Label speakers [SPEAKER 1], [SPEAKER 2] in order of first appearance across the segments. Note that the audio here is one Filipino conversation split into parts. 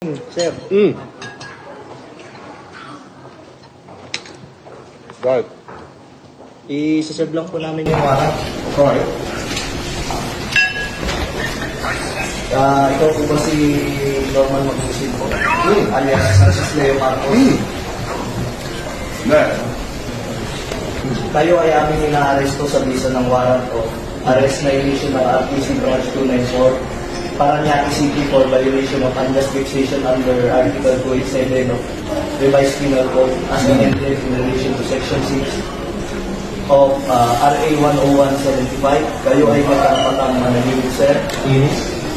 [SPEAKER 1] Sir,
[SPEAKER 2] Right.
[SPEAKER 1] i-serve lang po namin yung warrant.
[SPEAKER 2] Alright.
[SPEAKER 1] Ikaw po ba si Norman Magusin po? Alias Francis Leo Marcos?
[SPEAKER 2] Ne.
[SPEAKER 1] Kayo ay aming ina-arresto sa bisa ng warrant of arrest na issue ng RTC Branch 294 para niya City for violation of unjust fixation under Article 287 of Revised Penal Code as amended in relation to Section 6 of RA 10175. Kayo ay magkapatang manahimik, sir.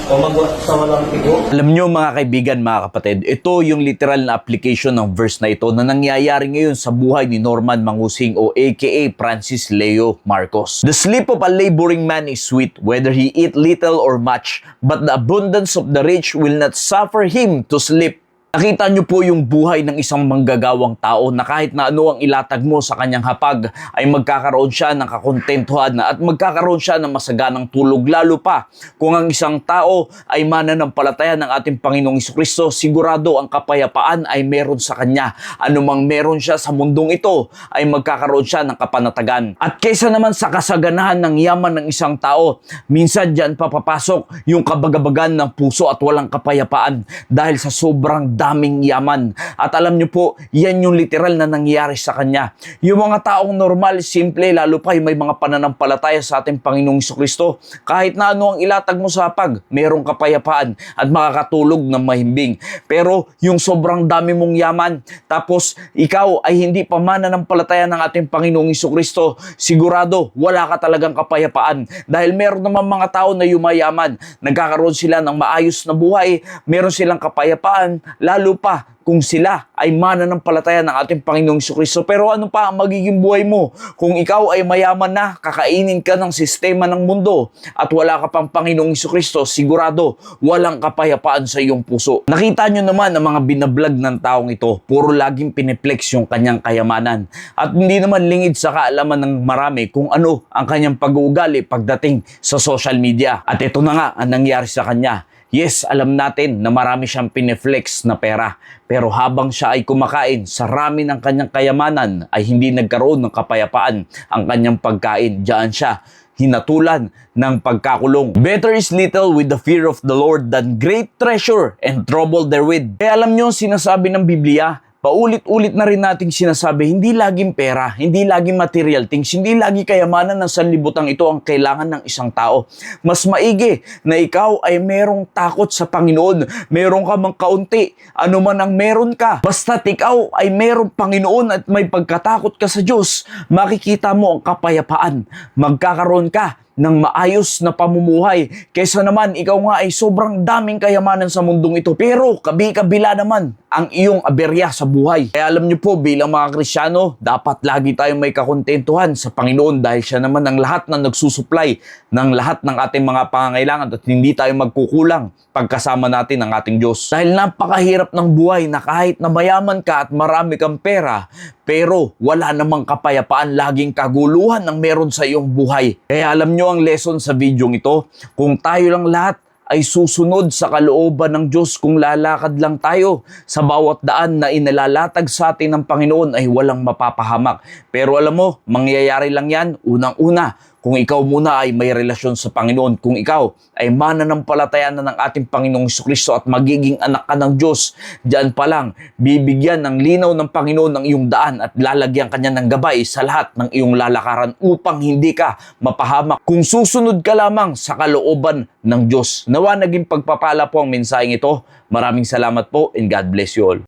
[SPEAKER 1] O sa walang tigo.
[SPEAKER 3] Alam nyo mga kaibigan, mga kapatid, ito yung literal na application ng verse na ito na nangyayari ngayon sa buhay ni Norman Mangusing o aka Francis Leo Marcos. The sleep of a laboring man is sweet, whether he eat little or much, but the abundance of the rich will not suffer him to sleep. Nakita nyo po yung buhay ng isang manggagawang tao na kahit na ano ang ilatag mo sa kanyang hapag ay magkakaroon siya ng kakontentuhan at magkakaroon siya ng masaganang tulog. Lalo pa kung ang isang tao ay mananampalataya ng ating Panginoong Jesucristo, sigurado ang kapayapaan ay meron sa kanya. Anumang meron siya sa mundong ito ay magkakaroon siya ng kapanatagan. At kaysa naman sa kasaganahan ng yaman ng isang tao, minsan dyan papapasok yung kabagabagan ng puso at walang kapayapaan dahil sa sobrang daming yaman. At alam nyo po, yan yung literal na nangyari sa kanya. Yung mga taong normal, simple, lalo pa yung may mga pananampalataya sa ating Panginoong Jesucristo, kahit na ano ang ilatag mo sa hapag, merong kapayapaan at makakatulog ng mahimbing. Pero yung sobrang dami mong yaman, tapos ikaw ay hindi pa mananampalataya ng ating Panginoong Jesucristo, sigurado wala ka talagang kapayapaan. Dahil meron naman mga tao na yumayaman, nagkakaroon sila ng maayos na buhay, meron silang kapayapaan, lalo pa kung sila ay mananampalataya ng ating Panginoong Jesucristo. Pero ano pa ang magiging buhay mo kung ikaw ay mayaman na, kakainin ka ng sistema ng mundo at wala ka pang Panginoong Jesucristo, sigurado walang kapayapaan sa iyong puso. Nakita nyo naman ang mga binablog ng taong ito, puro laging piniplex yung kanyang kayamanan at hindi naman lingid sa kaalaman ng marami kung ano ang kanyang pag-uugali pagdating sa social media. At ito na nga ang nangyari sa kanya. Yes, alam natin na marami siyang pineflex na pera. Pero habang siya ay kumakain, sa rami ng kanyang kayamanan ay hindi nagkaroon ng kapayapaan ang kanyang pagkain. Diyan siya hinatulan ng pagkakulong. Better is little with the fear of the Lord than great treasure and trouble therewith. Kaya alam nyo, sinasabi ng Biblia, paulit-ulit na rin nating sinasabi, hindi laging pera, hindi laging material things, hindi lagi kayamanan ng sanlibutan ito ang kailangan ng isang tao. Mas maigi na ikaw ay merong takot sa Panginoon, meron ka mang kaunti, ano man ang meron ka. Basta't ikaw ay merong Panginoon at may pagkatakot ka sa Diyos, makikita mo ang kapayapaan. Magkakaroon ka ng maayos na pamumuhay. Kaysa naman, ikaw nga ay sobrang daming kayamanan sa mundong ito. Pero kabi-kabila naman ang iyong aberya sa buhay. Kaya alam niyo po, bilang mga Kristiyano, dapat lagi tayong may kakontentuhan sa Panginoon dahil siya naman ang lahat na nagsusupply ng lahat ng ating mga pangangailangan at hindi tayo magkukulang pagkasama natin ang ating Diyos. Dahil napakahirap ng buhay na kahit na mayaman ka at marami kang pera, pero wala namang kapayapaan, laging kaguluhan ang meron sa iyong buhay. Kaya alam nyo ang lesson sa video ito, kung tayo lang lahat ay susunod sa kalooban ng Diyos, kung lalakad lang tayo sa bawat daan na inalalatag sa atin ng Panginoon ay walang mapapahamak. Pero alam mo, mangyayari lang yan unang-una kung ikaw muna ay may relasyon sa Panginoon, kung ikaw ay mananampalataya na ng ating Panginoong Jesucristo at magiging anak ka ng Diyos, diyan pa lang, bibigyan ng linaw ng Panginoon ng iyong daan at lalagyan kanya ng gabay sa lahat ng iyong lalakaran upang hindi ka mapahamak kung susunod ka lamang sa kalooban ng Diyos. Nawa naging pagpapala po ang mensaheng ito. Maraming salamat po and God bless you all.